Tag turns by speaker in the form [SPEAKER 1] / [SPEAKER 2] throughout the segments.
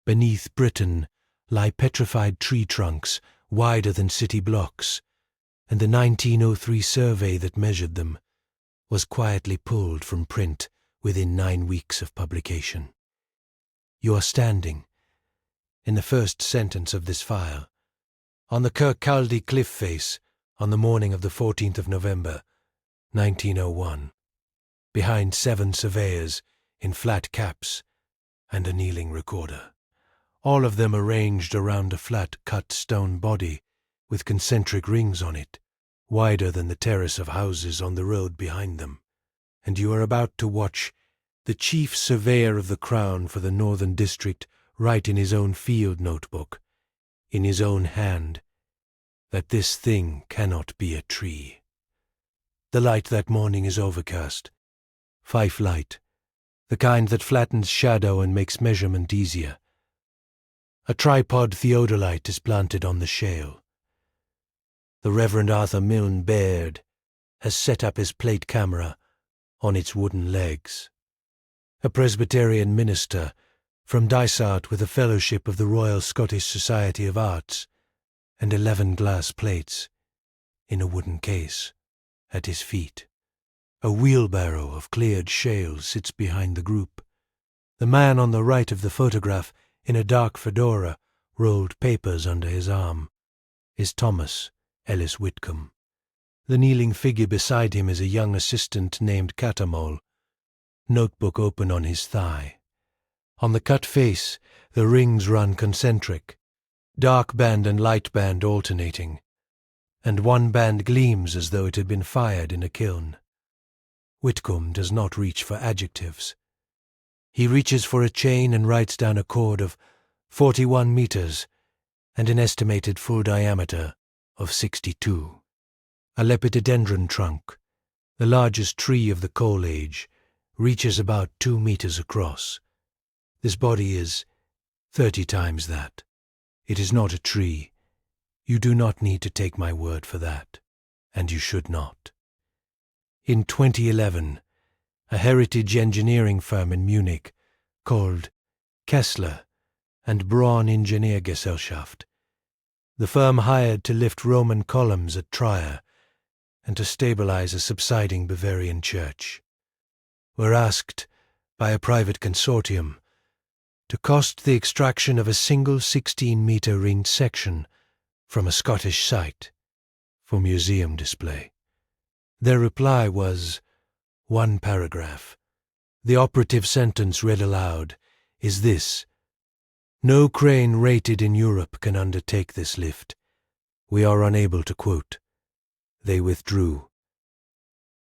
[SPEAKER 1] Beneath Britain lie petrified tree trunks wider than city blocks, and the 1903 survey that measured them was quietly pulled from print within 9 weeks of publication. You are standing, in the first sentence of this file, on the Kirkcaldy cliff face on the morning of the 14th of November, 1901, behind 7 surveyors in flat caps and a kneeling recorder, all of them arranged around a flat-cut stone body with concentric rings on it, wider than the terrace of houses on the road behind them, and you are about to watch the chief surveyor of the Crown for the Northern District write in his own field notebook, in his own hand, that this thing cannot be a tree. The light that morning is overcast. Fife light, the kind that flattens shadow and makes measurement easier. A tripod theodolite is planted on the shale. The Reverend Arthur Milne Baird has set up his plate camera on its wooden legs. A Presbyterian minister from Dysart with a fellowship of the Royal Scottish Society of Arts and 11 glass plates in a wooden case at his feet. A wheelbarrow of cleared shale sits behind the group. The man on the right of the photograph, in a dark fedora, rolled papers under his arm, is Thomas Ellis Whitcomb. The kneeling figure beside him is a young assistant named Catamol, notebook open on his thigh. On the cut face, the rings run concentric, dark band and light band alternating, and one band gleams as though it had been fired in a kiln. Whitcomb does not reach for adjectives. He reaches for a chain and writes down a chord of 41 meters and an estimated full diameter of 62. A lepidodendron trunk, the largest tree of the coal age, reaches about 2 meters across. This body is 30 times that. It is not a tree. You do not need to take my word for that, and you should not. In 2011, a heritage engineering firm in Munich called Kessler and Braun Ingenieurgesellschaft, the firm hired to lift Roman columns at Trier and to stabilize a subsiding Bavarian church, were asked by a private consortium to cost the extraction of a single 16-meter ringed section from a Scottish site for museum display. Their reply was 1 paragraph. The operative sentence read aloud is this: "No crane rated in Europe can undertake this lift. We are unable to quote." They withdrew.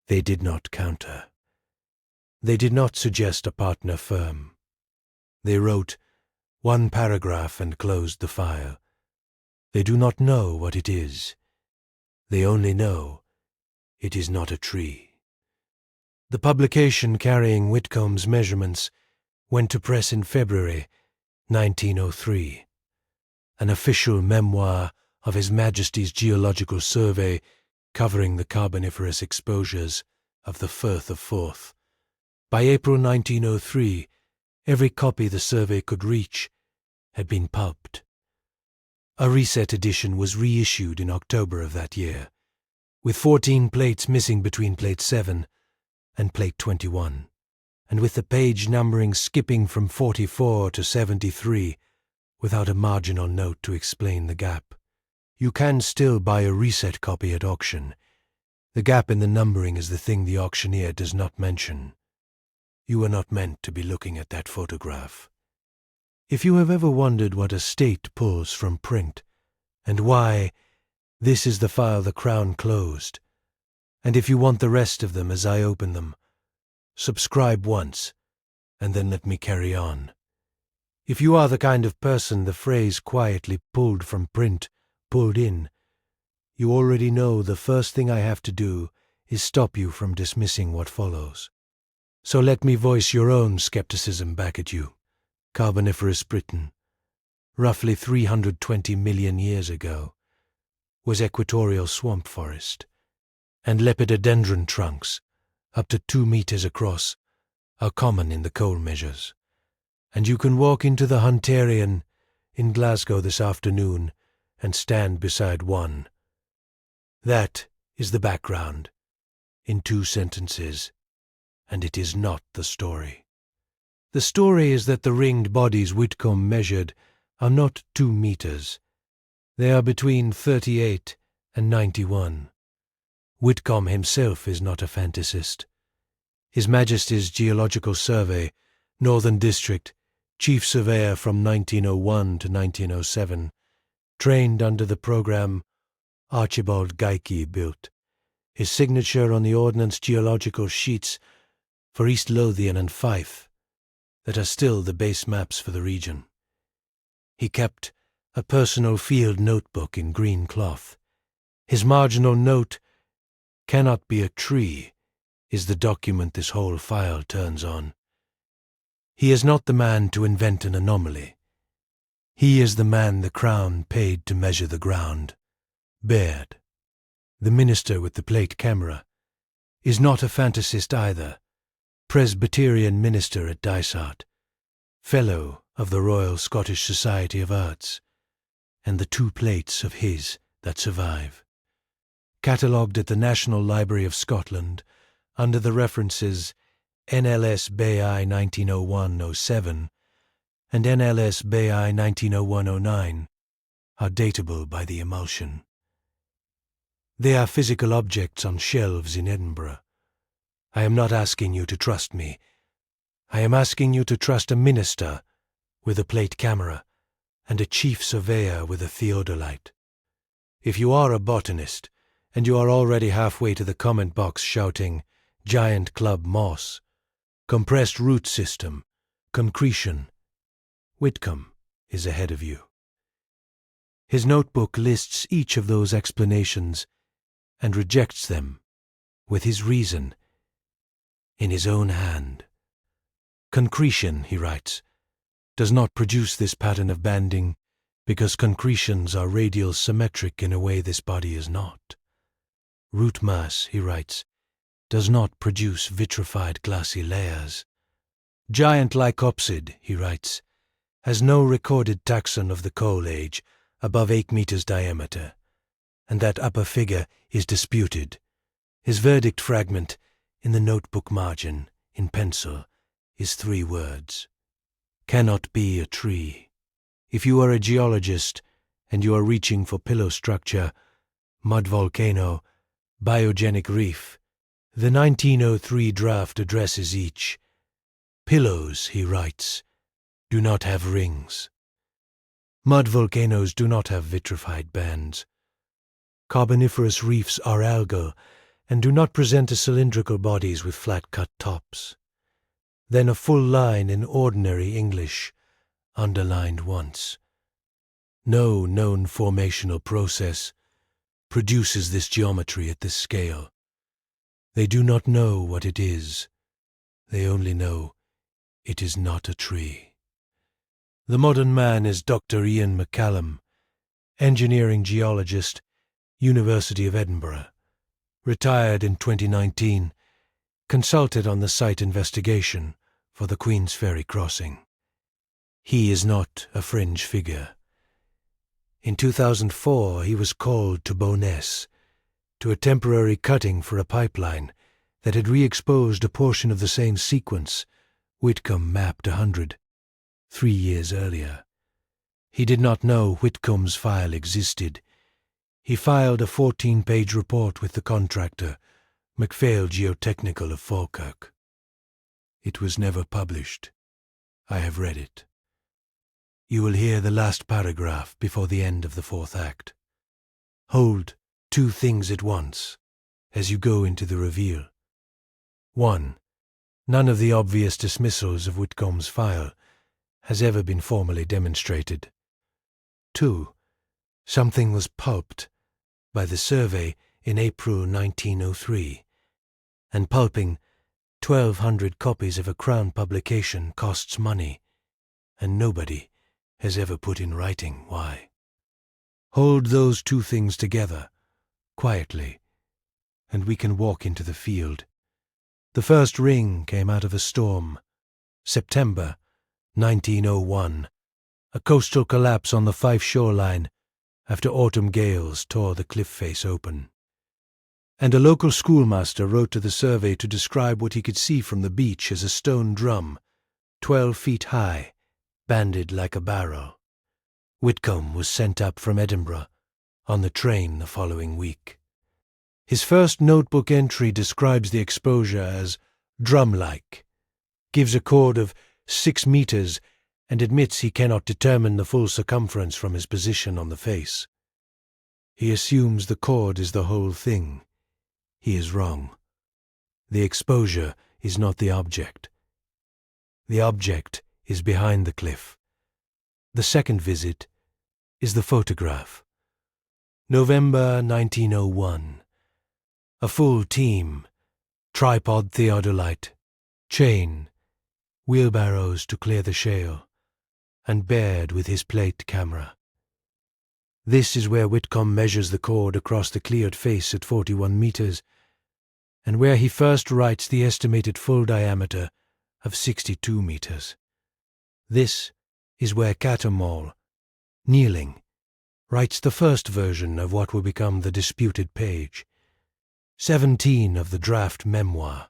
[SPEAKER 1] They did not counter. They did not suggest a partner firm. They wrote 1 paragraph and closed the file. They do not know what it is. They only know it is not a tree. The publication carrying Whitcomb's measurements went to press in February 1903. An official memoir of His Majesty's Geological Survey covering the Carboniferous exposures of the Firth of Forth. By April 1903, every copy the survey could reach had been pulped. A reset edition was reissued in October of that year, with 14 plates missing between plate 7 and plate 21, and with the page numbering skipping from 44 to 73 without a marginal note to explain the gap. You can still buy a reset copy at auction. The gap in the numbering is the thing the auctioneer does not mention. You were not meant to be looking at that photograph. If you have ever wondered what a state pulls from print, and why this is the file the Crown closed, and if you want the rest of them as I open them, subscribe once, and then let me carry on. If you are the kind of person the phrase quietly pulled from print pulled in, you already know the first thing I have to do is stop you from dismissing what follows. So let me voice your own skepticism back at you. Carboniferous Britain, roughly 320 million years ago, was equatorial swamp forest, and lepidodendron trunks, up to 2 meters across, are common in the coal measures. And you can walk into the Hunterian in Glasgow this afternoon and stand beside one. That is the background, in 2 sentences, and it is not the story. The story is that the ringed bodies Whitcomb measured are not 2 meters. They are between 38 and 91. Whitcomb himself is not a fantasist. His Majesty's Geological Survey, Northern District, Chief Surveyor from 1901 to 1907, trained under the programme Archibald Geikie built, his signature on the Ordnance Geological sheets for East Lothian and Fife, that are still the base maps for the region. He kept a personal field notebook in green cloth. His marginal note, "Cannot be a tree," is the document this whole file turns on. He is not the man to invent an anomaly. He is the man the Crown paid to measure the ground. Baird, the minister with the plate camera, is not a fantasist either. Presbyterian minister at Dysart, Fellow of the Royal Scottish Society of Arts, and the 2 plates of his that survive, catalogued at the National Library of Scotland under the references NLS BI 1901-07 and NLS BI 1901-09, are datable by the emulsion. They are physical objects on shelves in Edinburgh. I am not asking you to trust me. I am asking you to trust a minister with a plate camera and a chief surveyor with a theodolite. If you are a botanist, and you are already halfway to the comment box shouting, "Giant club moss," "compressed root system," "concretion," Whitcomb is ahead of you. His notebook lists each of those explanations and rejects them, with his reason, in his own hand. Concretion, he writes, does not produce this pattern of banding because concretions are radial symmetric in a way this body is not. Root mass, he writes, does not produce vitrified glassy layers. Giant lycopsid, he writes, has no recorded taxon of the coal age above 8 meters diameter, and that upper figure is disputed. His verdict fragment in the notebook margin, in pencil, is 3 words. Cannot be a tree. If you are a geologist and you are reaching for pillow structure, mud volcano, biogenic reef, the 1903 draft addresses each. Pillows, he writes, do not have rings. Mud volcanoes do not have vitrified bands. Carboniferous reefs are algal and do not present as cylindrical bodies with flat-cut tops. Then a full line in ordinary English, underlined once. No known formational process produces this geometry at this scale. They do not know what it is. They only know it is not a tree. The modern man is Dr. Ian McCallum, engineering geologist, University of Edinburgh, retired in 2019, consulted on the site investigation for the Queen's Ferry crossing. He is not a fringe figure. In 2004 he was called to Bo'ness, to a temporary cutting for a pipeline that had re-exposed a portion of the same sequence Whitcomb mapped 3 years earlier. He did not know Whitcomb's file existed. He filed a 14-page report with the contractor, MacPhail Geotechnical of Falkirk. It was never published. I have read it. You will hear the last paragraph before the end of the 4th act. Hold 2 things at once as you go into the reveal. 1. None of the obvious dismissals of Whitcomb's file has ever been formally demonstrated. 2. Something was pulped by the survey in April 1903, and pulping 1,200 copies of a Crown publication costs money, and nobody has ever put in writing why. Hold those 2 things together, quietly, and we can walk into the field. The first ring came out of a storm, September 1901. A coastal collapse on the Fife shoreline after autumn gales tore the cliff face open. And a local schoolmaster wrote to the survey to describe what he could see from the beach as a stone drum, 12 feet high, banded like a barrel. Whitcomb was sent up from Edinburgh on the train the following week. His first notebook entry describes the exposure as drum-like, gives a chord of 6 meters, and admits he cannot determine the full circumference from his position on the face. He assumes the chord is the whole thing. He is wrong. The exposure is not the object. The object is behind the cliff. The second visit is the photograph. November 1901. A full team, tripod theodolite, chain, wheelbarrows to clear the shale, and Baird with his plate camera. This is where Whitcomb measures the chord across the cleared face at 41 meters, and where he first writes the estimated full diameter of 62 meters. This is where Cattermole, kneeling, writes the first version of what will become the disputed page, 17 of the draft memoir.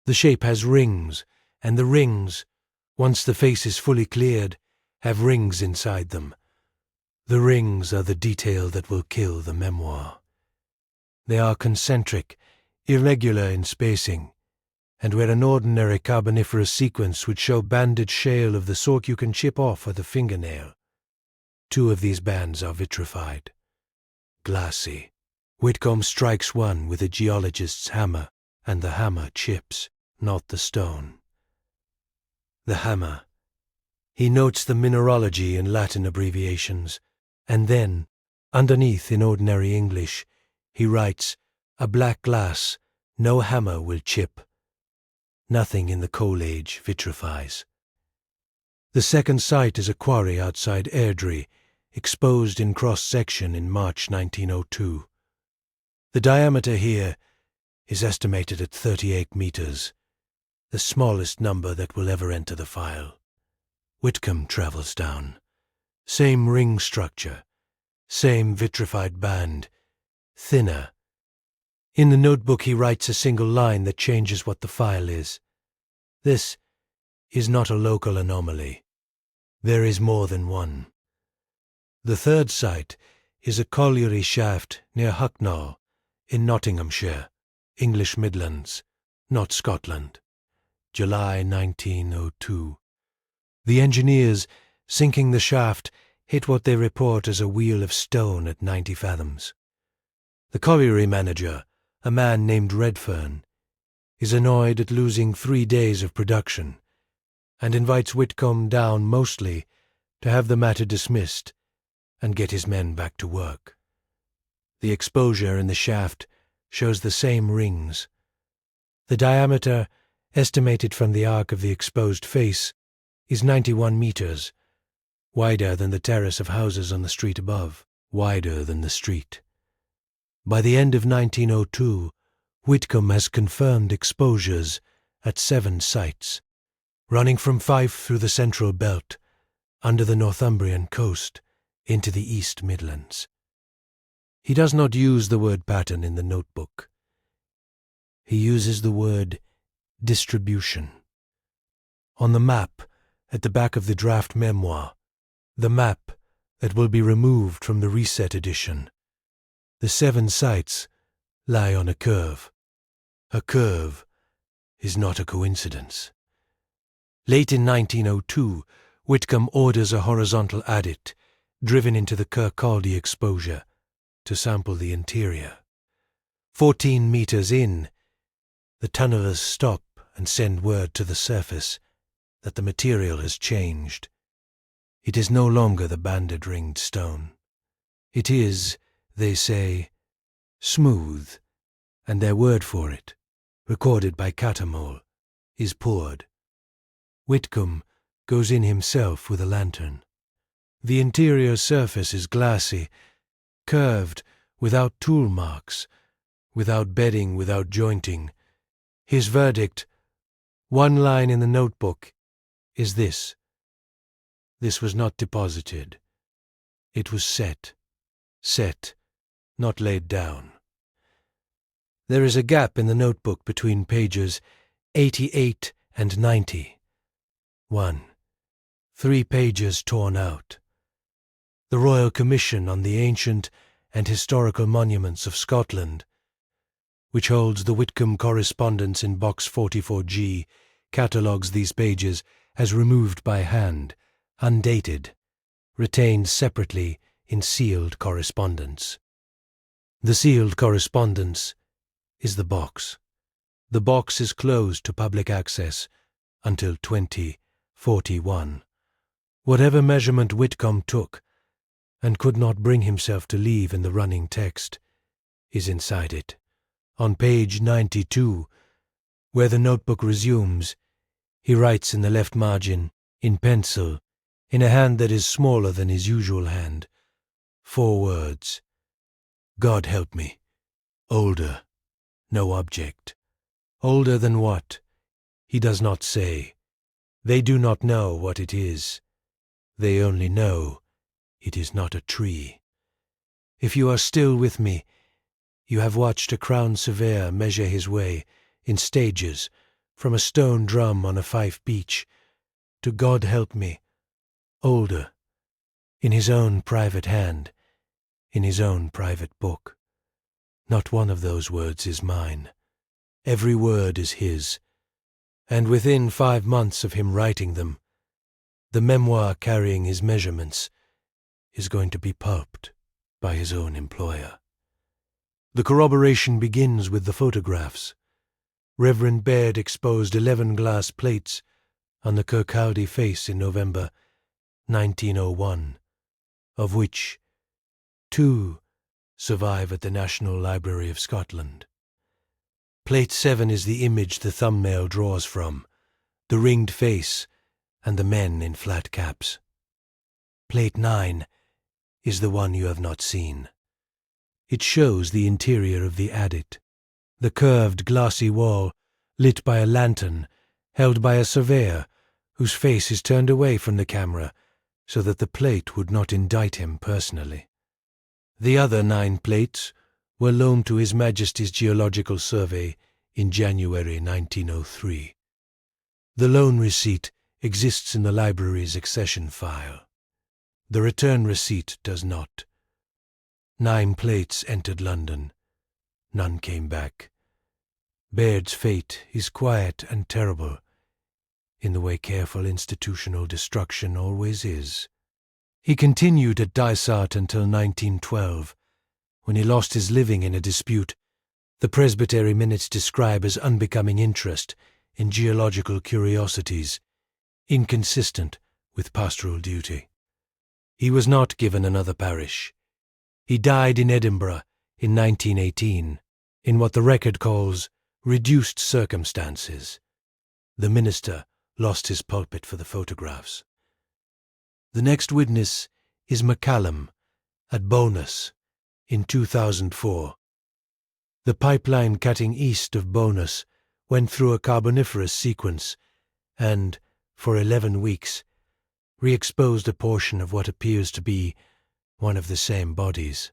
[SPEAKER 1] The shape has rings, and the rings, once the face is fully cleared, have rings inside them. The rings are the detail that will kill the memoir. They are concentric, irregular in spacing, and where an ordinary carboniferous sequence would show banded shale of the sort you can chip off with a fingernail. 2 of these bands are vitrified. Glassy. Whitcomb strikes one with a geologist's hammer, and the hammer chips, not the stone. The hammer. He notes the mineralogy in Latin abbreviations, and then, underneath in ordinary English, he writes, "A black glass, no hammer will chip." Nothing in the coal age vitrifies. The second site is a quarry outside Airdrie, exposed in cross-section in March 1902. The diameter here is estimated at 38 meters, the smallest number that will ever enter the file. Whitcomb travels down. Same ring structure, same vitrified band, thinner. In the notebook he writes a single line that changes what the file is. This is not a local anomaly. There is more than one. The third site is a colliery shaft near Hucknall, in Nottinghamshire, English Midlands, not Scotland. July 1902. The engineers, sinking the shaft, hit what they report as a wheel of stone at 90 fathoms. The colliery manager, a man named Redfern, is annoyed at losing 3 days of production, and invites Whitcomb down mostly to have the matter dismissed and get his men back to work. The exposure in the shaft shows the same rings. The diameter, estimated from the arc of the exposed face, is 91 meters, wider than the terrace of houses on the street above, wider than the street. By the end of 1902, Whitcomb has confirmed exposures at 7 sites, running from Fife through the central belt, under the Northumbrian coast, into the East Midlands. He does not use the word pattern in the notebook. He uses the word distribution. On the map, at the back of the draft memoir, the map that will be removed from the reset edition, the 7 sites lie on a curve. A curve is not a coincidence. Late in 1902, Whitcomb orders a horizontal adit driven into the Kirkcaldy exposure to sample the interior. 14 meters in, the tunnelers stop and send word to the surface that the material has changed. It is no longer the banded ringed stone. It is, they say, smooth, and their word for it, recorded by Cattermole, is poured. Whitcomb goes in himself with a lantern. The interior surface is glassy, curved, without tool marks, without bedding, without jointing. His verdict, one line in the notebook, is this: This was not deposited. It was set, not laid down. There is a gap in the notebook between pages 88 and 90. 3 pages torn out. The Royal Commission on the Ancient and Historical Monuments of Scotland, which holds the Whitcomb correspondence in Box 44G, catalogues these pages as removed by hand, undated, retained separately in sealed correspondence. The sealed correspondence is the box. The box is closed to public access until 2041. Whatever measurement Whitcomb took, and could not bring himself to leave in the running text, is inside it. On page 92, where the notebook resumes, he writes in the left margin, in pencil, in a hand that is smaller than his usual hand, 4 words. God help me. Older. No object. Older than what? He does not say. They do not know what it is. They only know it is not a tree. If you are still with me, you have watched a crown surveyor measure his way, in stages, from a stone drum on a Fife beach, to God help me, older, in his own private hand, in his own private book. Not one of those words is mine. Every word is his, and within 5 months of him writing them, the memoir carrying his measurements is going to be pulped by his own employer. The corroboration begins with the photographs. Reverend Baird exposed 11 glass plates on the Kirkcaldy face in November 1901, of which 2 survive at the National Library of Scotland. Plate 7 is the image the thumbnail draws from, the ringed face and the men in flat caps. Plate 9 is the one you have not seen. It shows the interior of the adit, the curved glassy wall lit by a lantern held by a surveyor whose face is turned away from the camera so that the plate would not indict him personally. The other 9 plates were loaned to His Majesty's Geological Survey in January 1903. The loan receipt exists in the library's accession file. The return receipt does not. 9 plates entered London. None came back. Baird's fate is quiet and terrible, in the way careful institutional destruction always is. He continued at Dysart until 1912, when he lost his living in a dispute the Presbytery minutes describe as unbecoming interest in geological curiosities, inconsistent with pastoral duty. He was not given another parish. He died in Edinburgh in 1918, in what the record calls reduced circumstances. The minister lost his pulpit for the photographs. The next witness is McCallum at Bowness in 2004. The pipeline cutting east of Bowness went through a carboniferous sequence and, for 11 weeks, re-exposed a portion of what appears to be one of the same bodies.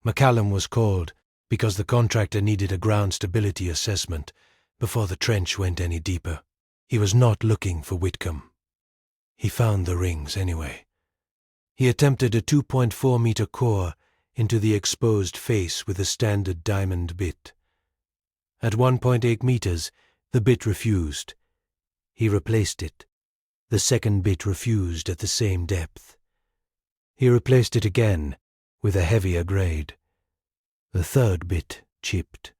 [SPEAKER 1] McCallum was called because the contractor needed a ground stability assessment before the trench went any deeper. He was not looking for Whitcomb. He found the rings anyway. He attempted a 2.4-meter core into the exposed face with a standard diamond bit. At 1.8 meters, the bit refused. He replaced it. The second bit refused at the same depth. He replaced it again with a heavier grade. The third bit chipped.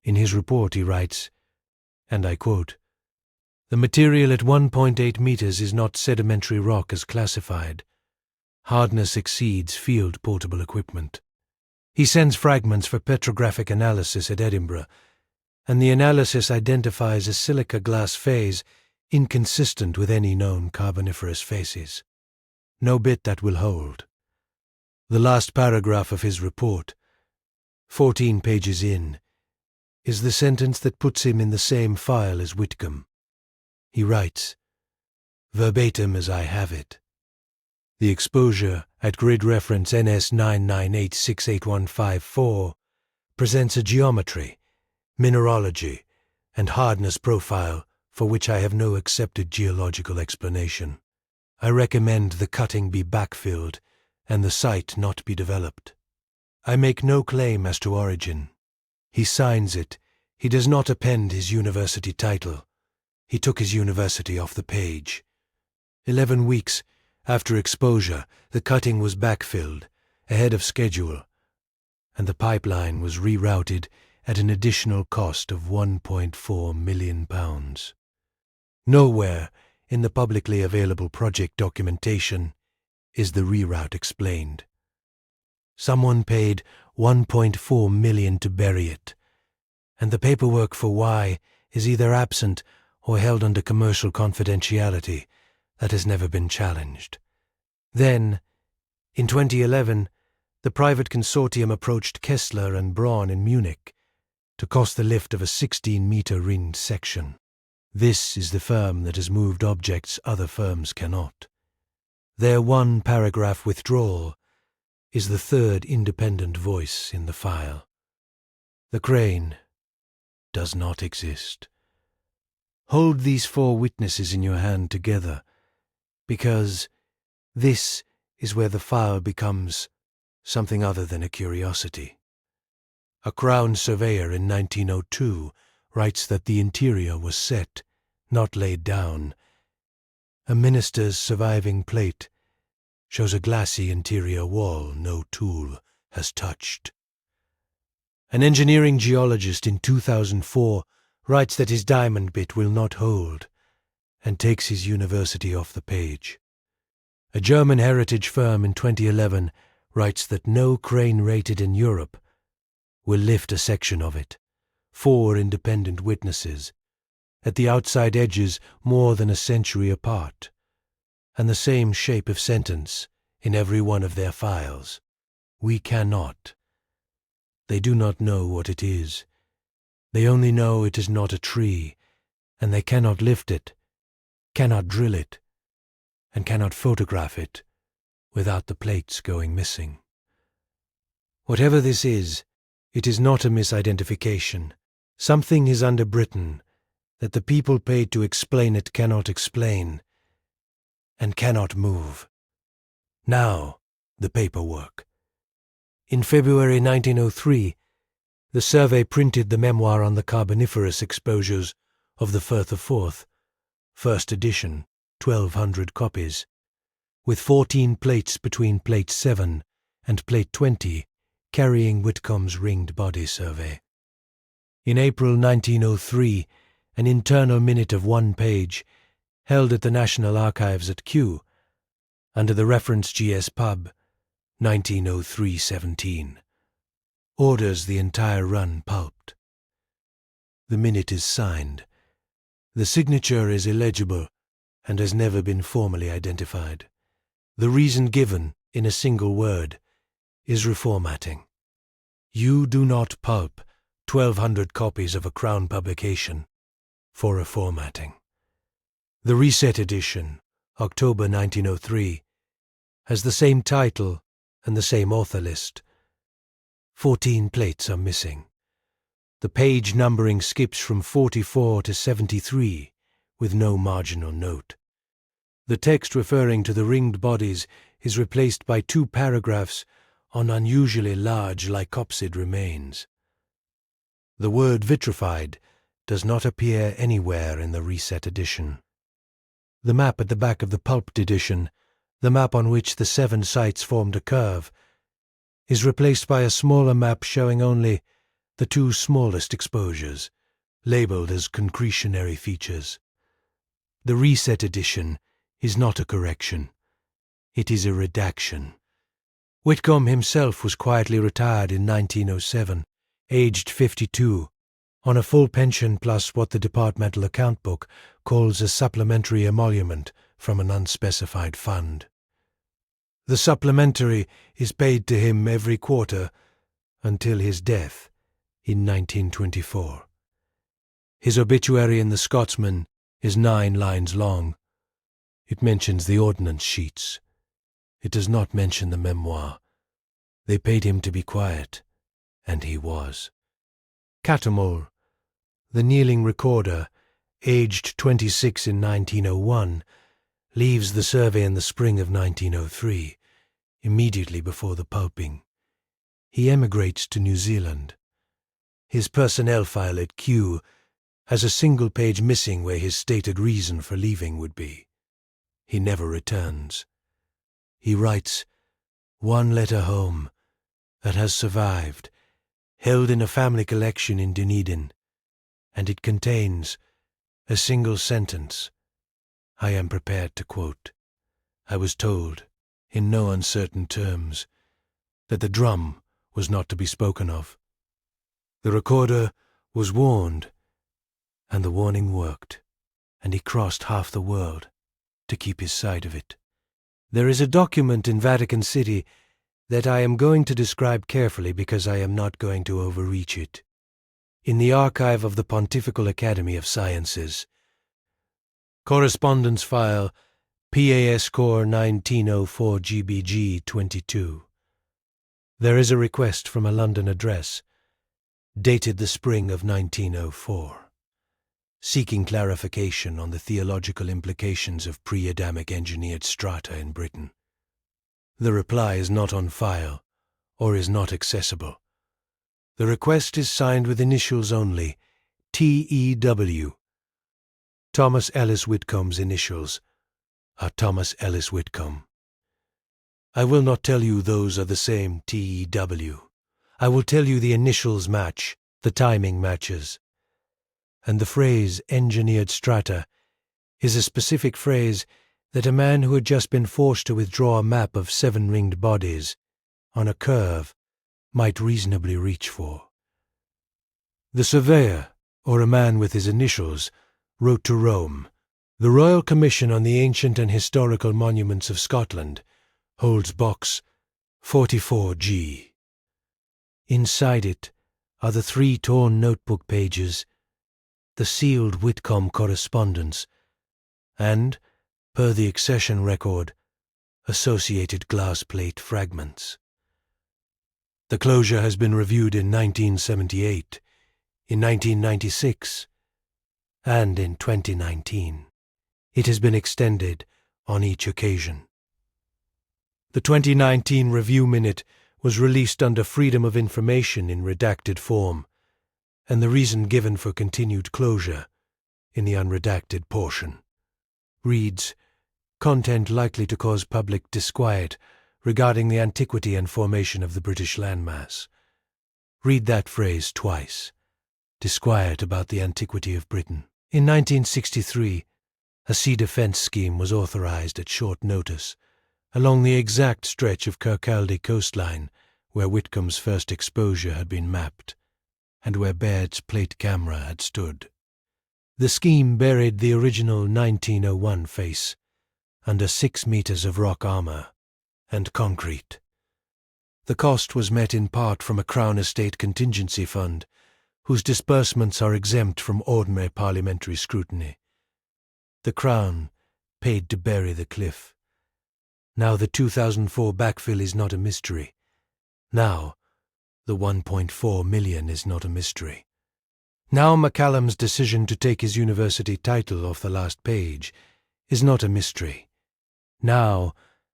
[SPEAKER 1] In his report he writes, and I quote, "The material at 1.8 meters is not sedimentary rock as classified. Hardness exceeds field portable equipment." He sends fragments for petrographic analysis at Edinburgh, and the analysis identifies a silica glass phase inconsistent with any known carboniferous faces. No bit that will hold. The last paragraph of his report, 14 pages in, is the sentence that puts him in the same file as Whitcomb. He writes, verbatim as I have it, The exposure at grid reference NS998681554 presents a geometry, mineralogy, and hardness profile for which I have no accepted geological explanation. I recommend the cutting be backfilled and the site not be developed. I make no claim as to origin. He signs it. He does not append his university title. He took his university off the page. 11 weeks after exposure, the cutting was backfilled, ahead of schedule, and the pipeline was rerouted at an additional cost of £1.4 million. Nowhere in the publicly available project documentation is the reroute explained. Someone paid £1.4 million to bury it, and the paperwork for why is either absent or held under commercial confidentiality that has never been challenged. Then, in 2011, the private consortium approached Kessler and Braun in Munich to cost the lift of a 16-meter ringed section. This is the firm that has moved objects other firms cannot. Their one-paragraph withdrawal is the third independent voice in the file. The crane does not exist. Hold these 4 witnesses in your hand together, because this is where the file becomes something other than a curiosity. A Crown surveyor in 1902 writes that the interior was set, not laid down. A minister's surviving plate shows a glassy interior wall no tool has touched. An engineering geologist in 2004 writes that his diamond bit will not hold, and takes his university off the page. A German heritage firm in 2011 writes that no crane rated in Europe will lift a section of it. 4 independent witnesses, at the outside edges more than a century apart, and the same shape of sentence in every one of their files. We cannot. They do not know what it is. They only know it is not a tree, and they cannot lift it, cannot drill it, and cannot photograph it without the plates going missing. Whatever this is, it is not a misidentification. Something is under Britain that the people paid to explain it cannot explain, and cannot move. Now, the paperwork. In February 1903, the survey printed the memoir on the Carboniferous exposures of the Firth of Forth, first edition, 1,200 copies, with 14 plates between plate 7 and plate 20 carrying Whitcomb's ringed body survey. In April 1903, an internal minute of 1 page, held at the National Archives at Kew, under the reference GS Pub, 1903-17, orders the entire run pulped. The minute is signed. The signature is illegible and has never been formally identified. The reason given, in a single word, is reformatting. You do not pulp 1,200 copies of a Crown publication for reformatting. The reset edition, October 1903, has the same title and the same author list. 14 plates are missing. The page numbering skips from 44 to 73, with no marginal note. The text referring to the ringed bodies is replaced by 2 paragraphs on unusually large lycopsid remains. The word vitrified does not appear anywhere in the reset edition. The map at the back of the pulped edition, the map on which the 7 sites formed a curve, is replaced by a smaller map showing only the 2 smallest exposures, labelled as concretionary features. The reset edition is not a correction. It is a redaction. Whitcomb himself was quietly retired in 1907, aged 52, on a full pension plus what the departmental account book calls a supplementary emolument from an unspecified fund. The supplementary is paid to him every quarter until his death in 1924. His obituary in the Scotsman is 9 lines long. It mentions the ordnance sheets. It does not mention the memoir. They paid him to be quiet, and he was. Catamol, the kneeling recorder, aged 26 in 1901, leaves the survey in the spring of 1903, immediately before the pulping. He emigrates to New Zealand. His personnel file at Kew has a single page missing where his stated reason for leaving would be. He never returns. He writes one letter home that has survived, held in a family collection in Dunedin, and it contains a single sentence I am prepared to quote. I was told, in no uncertain terms, that the drum was not to be spoken of. The recorder was warned, and the warning worked, and he crossed half the world to keep his side of it. There is a document in Vatican City that I am going to describe carefully because I am not going to overreach it. In the archive of the Pontifical Academy of Sciences, Correspondence File PAS Core 1904 GBG 22. There is a request from a London address, dated the spring of 1904, seeking clarification on the theological implications of pre-Adamic engineered strata in Britain. The reply is not on file, or is not accessible. The request is signed with initials only, TEW. Thomas Ellis Whitcomb's initials are Thomas Ellis Whitcomb. I will not tell you those are the same TEW. I will tell you the initials match, the timing matches. And the phrase engineered strata is a specific phrase that a man who had just been forced to withdraw a map of 7-ringed bodies on a curve might reasonably reach for. The surveyor, or a man with his initials, wrote to Rome. The Royal Commission on the Ancient and Historical Monuments of Scotland holds box 44G. Inside it are the 3 torn notebook pages, the sealed Whitcomb correspondence, and, per the accession record, associated glass plate fragments. The closure has been reviewed in 1978, in 1996, and in 2019. It has been extended on each occasion. The 2019 review minute was released under Freedom of Information in redacted form, and the reason given for continued closure, in the unredacted portion, reads, content likely to cause public disquiet regarding the antiquity and formation of the British landmass. Read that phrase twice. Disquiet about the antiquity of Britain. In 1963, a sea defence scheme was authorised at short notice along the exact stretch of Kirkcaldy coastline where Whitcomb's first exposure had been mapped, and where Baird's plate camera had stood. The scheme buried the original 1901 face under 6 meters of rock armour and concrete. The cost was met in part from a Crown Estate contingency fund, whose disbursements are exempt from ordinary parliamentary scrutiny. The Crown paid to bury the cliff. Now the 2004 backfill is not a mystery. Now the 1.4 million is not a mystery. Now McCallum's decision to take his university title off the last page is not a mystery. Now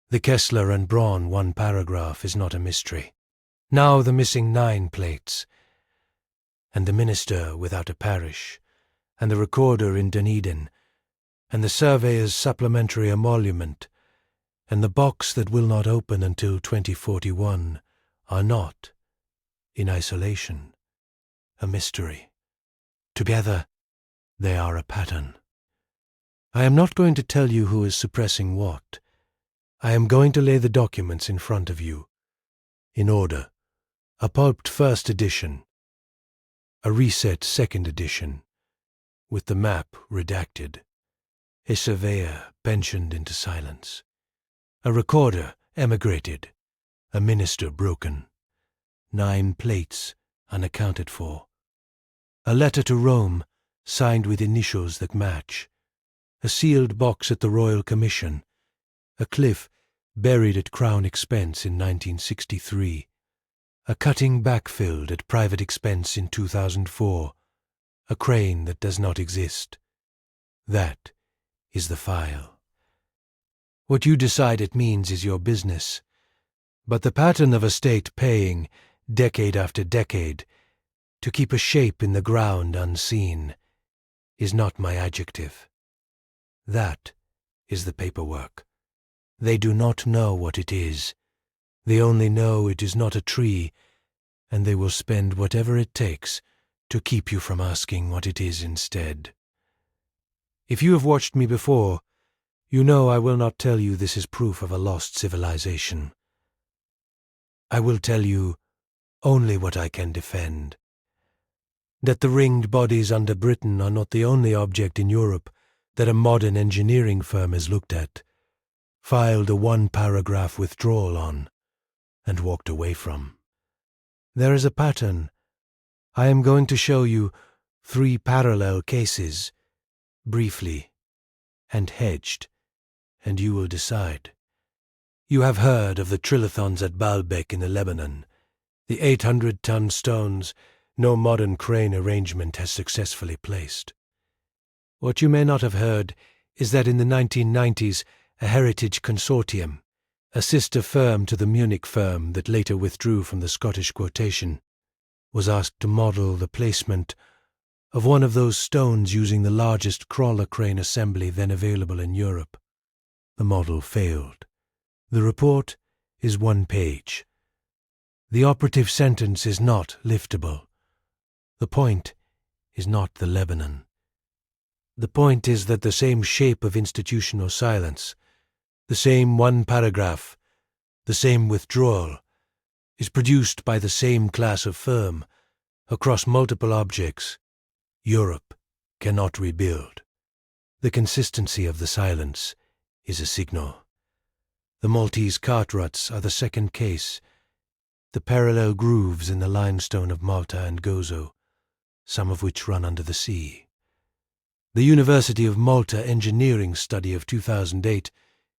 [SPEAKER 1] the Kessler and Braun 1 paragraph is not a mystery. Now the missing 9 plates, and the minister without a parish, and the recorder in Dunedin, and the surveyor's supplementary emolument, and the box that will not open until 2041 are not, in isolation, a mystery. Together, they are a pattern. I am not going to tell you who is suppressing what. I am going to lay the documents in front of you, in order: a pulped first edition, a reset second edition, with the map redacted, a surveyor pensioned into silence, a recorder emigrated, a minister broken, 9 plates unaccounted for, a letter to Rome signed with initials that match, a sealed box at the Royal Commission, a cliff buried at Crown expense in 1963, a cutting backfilled at private expense in 2004, a crane that does not exist. That is the file. What you decide it means is your business, but the pattern of a state paying, decade after decade, to keep a shape in the ground unseen is not my adjective. That is the paperwork. They do not know what it is. They only know it is not a tree, and they will spend whatever it takes to keep you from asking what it is instead. If you have watched me before, you know I will not tell you this is proof of a lost civilization. I will tell you only what I can defend. That the ringed bodies under Britain are not the only object in Europe that a modern engineering firm has looked at, filed a one-paragraph withdrawal on, and walked away from. There is a pattern. I am going to show you 3 parallel cases, briefly, and hedged, and you will decide. You have heard of the trilithons at Baalbek in the Lebanon, the 800-ton stones no modern crane arrangement has successfully placed. What you may not have heard is that in the 1990s, a heritage consortium, a sister firm to the Munich firm that later withdrew from the Scottish quotation, was asked to model the placement of one of those stones using the largest crawler crane assembly then available in Europe. The model failed. The report is 1 page. The operative sentence is not liftable. The point is not the Lebanon. The point is that the same shape of institutional silence, the same 1 paragraph, the same withdrawal, is produced by the same class of firm across multiple objects. Europe cannot rebuild. The consistency of the silence is a signal. The Maltese cart ruts are the second case, the parallel grooves in the limestone of Malta and Gozo, some of which run under the sea. The University of Malta engineering study of 2008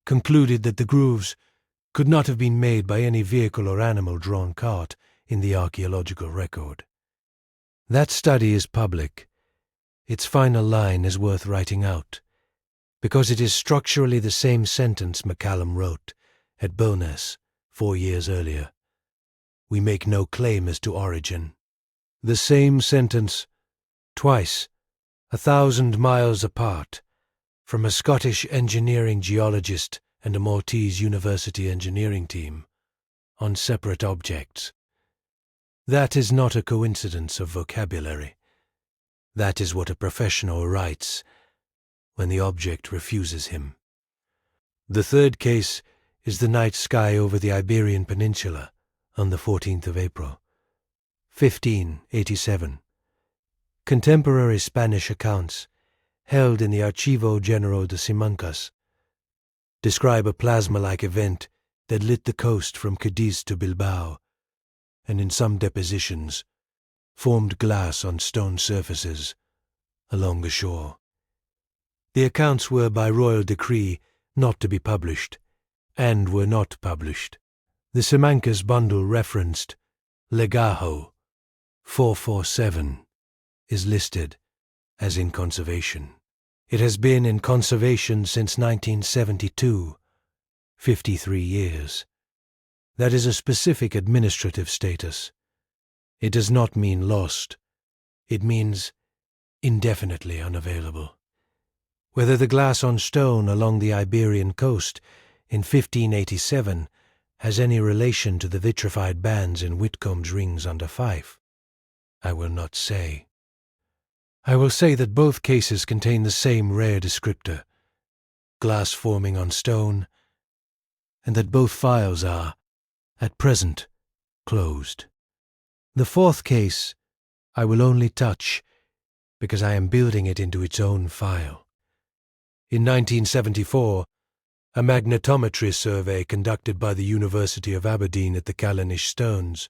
[SPEAKER 1] concluded that the grooves could not have been made by any vehicle or animal-drawn cart in the archaeological record. That study is public. Its final line is worth writing out, because it is structurally the same sentence McCallum wrote at Bowness 4 years earlier. We make no claim as to origin. The same sentence, twice, 1,000 miles apart, from a Scottish engineering geologist and a Maltese university engineering team, on separate objects. That is not a coincidence of vocabulary. That is what a professional writes when the object refuses him. The third case is the night sky over the Iberian Peninsula on the 14th of April, 1587. Contemporary Spanish accounts, held in the Archivo General de Simancas, describe a plasma-like event that lit the coast from Cadiz to Bilbao, and in some depositions formed glass on stone surfaces along the shore. The accounts were by royal decree not to be published, and were not published. The Simancas bundle referenced Legajo 447 is listed as in conservation. It has been in conservation since 1972, 53 years. That is a specific administrative status. It does not mean lost. It means indefinitely unavailable. Whether the glass on stone along the Iberian coast in 1587 has any relation to the vitrified bands in Whitcomb's rings under Fife, I will not say. I will say that both cases contain the same rare descriptor, glass forming on stone, and that both files are, at present, closed. The fourth case I will only touch because I am building it into its own file. In 1974, a magnetometry survey conducted by the University of Aberdeen at the Callanish Stones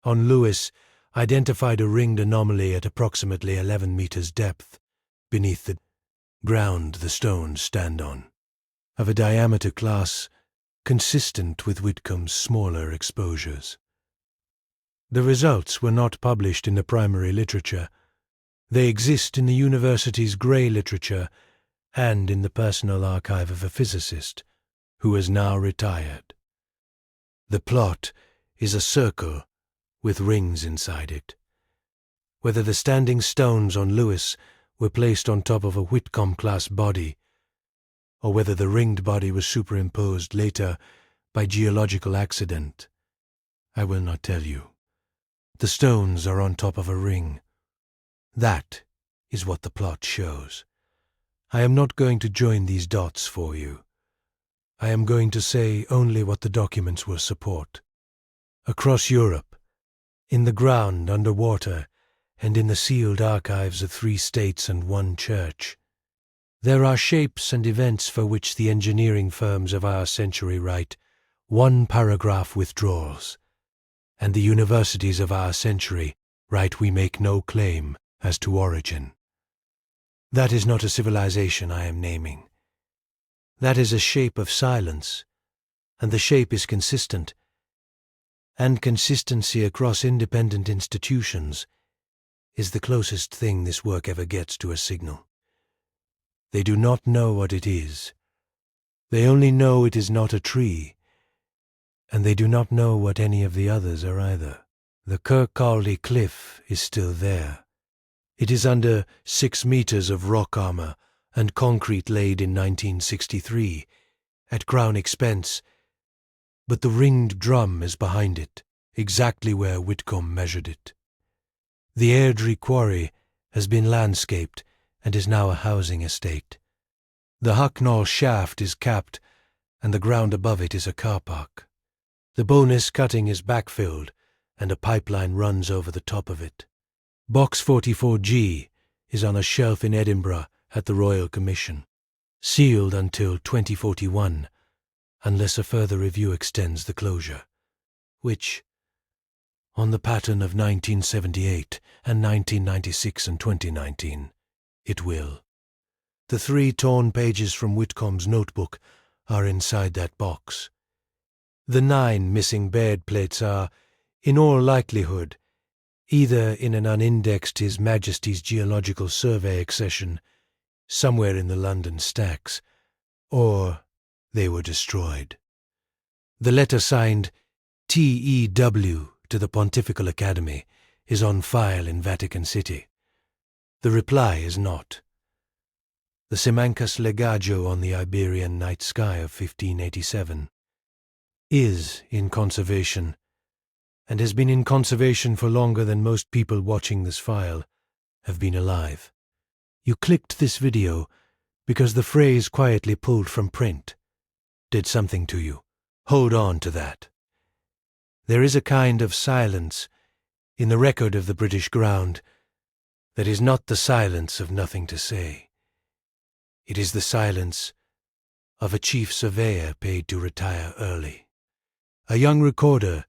[SPEAKER 1] on Lewis identified a ringed anomaly at approximately 11 meters depth beneath the ground the stones stand on, of a diameter class consistent with Whitcomb's smaller exposures. The results were not published in the primary literature. They exist in the university's grey literature and in the personal archive of a physicist who is now retired. The plot is a circle with rings inside it. Whether the standing stones on Lewis were placed on top of a Whitcomb-class body, or whether the ringed body was superimposed later by geological accident, I will not tell you. The stones are on top of a ring. That is what the plot shows. I am not going to join these dots for you. I am going to say only what the documents will support. Across Europe, in the ground under water, and in the sealed archives of 3 states and 1 church, there are shapes and events for which the engineering firms of our century write 1-paragraph withdrawals, and the universities of our century write we make no claim as to origin. That is not a civilization I am naming. That is a shape of silence, and the shape is consistent, and consistency across independent institutions is the closest thing this work ever gets to a signal. They do not know what it is. They only know it is not a tree, and they do not know what any of the others are either. The Kirkcaldy cliff is still there. It is under 6 meters of rock armor and concrete laid in 1963, at Crown expense, but the ringed drum is behind it, exactly where Whitcomb measured it. The Airdrie quarry has been landscaped and is now a housing estate. The Hucknall shaft is capped, and the ground above it is a car park. The Bowness cutting is backfilled, and a pipeline runs over the top of it. Box 44G is on a shelf in Edinburgh at the Royal Commission, sealed until 2041, unless a further review extends the closure, which, on the pattern of 1978 and 1996 and 2019, it will. The 3 torn pages from Whitcomb's notebook are inside that box. The 9 missing bed plates are, in all likelihood, either in an unindexed His Majesty's Geological Survey accession somewhere in the London stacks, or they were destroyed. The letter signed TEW to the Pontifical Academy is on file in Vatican City. The reply is not. The Simancas Legajo on the Iberian night sky of 1587 is in conservation, and has been in conservation for longer than most people watching this file have been alive. You clicked this video because the phrase quietly pulled from print did something to you. Hold on to that. There is a kind of silence in the record of the British ground that is not the silence of nothing to say. It is the silence of a chief surveyor paid to retire early, a young recorder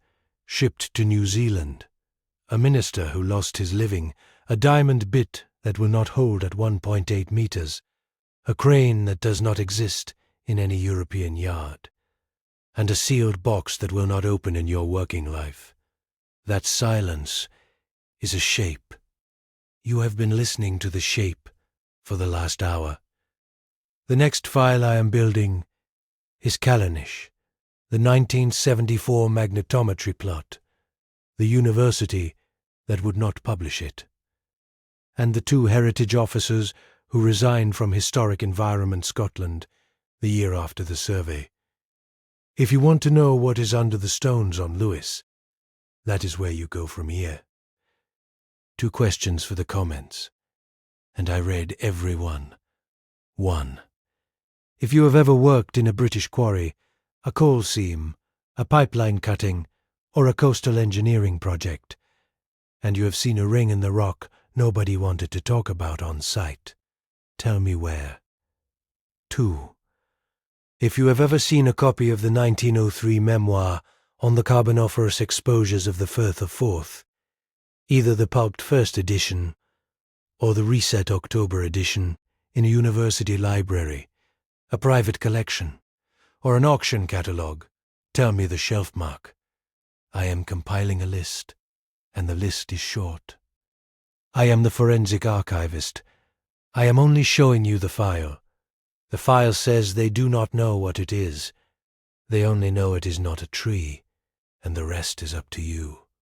[SPEAKER 1] shipped to New Zealand, a minister who lost his living, a diamond bit that will not hold at 1.8 meters, a crane that does not exist in any European yard, and a sealed box that will not open in your working life. That silence is a shape. You have been listening to the shape for the last hour. The next file I am building is Callanish, the 1974 magnetometry plot, the university that would not publish it, and the 2 heritage officers who resigned from Historic Environment Scotland the year after the survey. If you want to know what is under the stones on Lewis, that is where you go from here. 2 questions for the comments, and I read every one. 1. If you have ever worked in a British quarry, a coal seam, a pipeline cutting, or a coastal engineering project, and you have seen a ring in the rock nobody wanted to talk about on site, tell me where. 2. If you have ever seen a copy of the 1903 memoir on the Carboniferous exposures of the Firth of Forth, either the pulped first edition or the reset October edition in a university library, a private collection, or an auction catalogue. Tell me the shelf mark. I am compiling a list, and the list is short. I am the forensic archivist. I am only showing you the file. The file says they do not know what it is. They only know it is not a tree, and the rest is up to you.